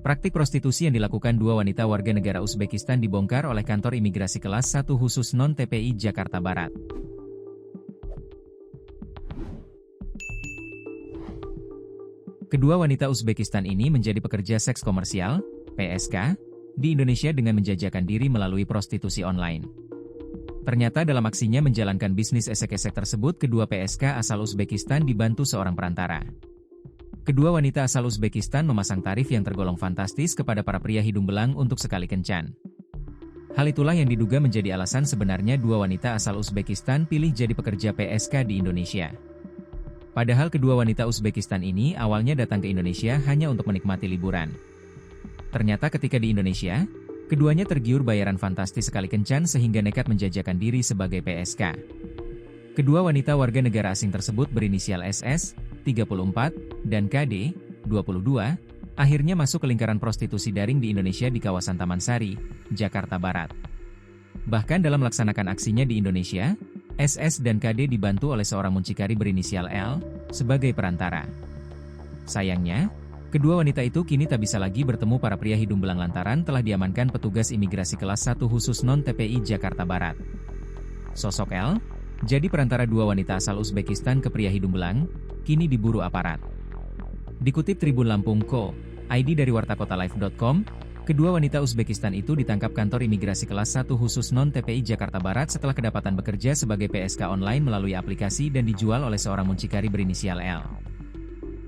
Praktik prostitusi yang dilakukan dua wanita warga negara Uzbekistan dibongkar oleh kantor imigrasi kelas 1 khusus non-TPI Jakarta Barat. Kedua wanita Uzbekistan ini menjadi pekerja seks komersial, PSK, di Indonesia dengan menjajakan diri melalui prostitusi online. Ternyata dalam aksinya menjalankan bisnis esek-esek tersebut, kedua PSK asal Uzbekistan dibantu seorang perantara. Kedua wanita asal Uzbekistan memasang tarif yang tergolong fantastis kepada para pria hidung belang untuk sekali kencan. Hal itulah yang diduga menjadi alasan sebenarnya dua wanita asal Uzbekistan pilih jadi pekerja PSK di Indonesia. Padahal kedua wanita Uzbekistan ini awalnya datang ke Indonesia hanya untuk menikmati liburan. Ternyata ketika di Indonesia, keduanya tergiur bayaran fantastis sekali kencan sehingga nekat menjajakan diri sebagai PSK. Kedua wanita warga negara asing tersebut berinisial SS, 34, dan KD, 22, akhirnya masuk ke lingkaran prostitusi daring di Indonesia di kawasan Taman Sari, Jakarta Barat. Bahkan dalam melaksanakan aksinya di Indonesia, SS dan KD dibantu oleh seorang muncikari berinisial L, sebagai perantara. Sayangnya, kedua wanita itu kini tak bisa lagi bertemu para pria hidung belang lantaran telah diamankan petugas imigrasi kelas 1 khusus non-TPI Jakarta Barat. Sosok L, jadi perantara dua wanita asal Uzbekistan ke pria hidung belang, kini diburu aparat. Dikutip Tribun Lampung Co. ID dari wartakotalive.com, kedua wanita Uzbekistan itu ditangkap kantor imigrasi kelas 1 khusus non-TPI Jakarta Barat setelah kedapatan bekerja sebagai PSK online melalui aplikasi dan dijual oleh seorang muncikari berinisial L.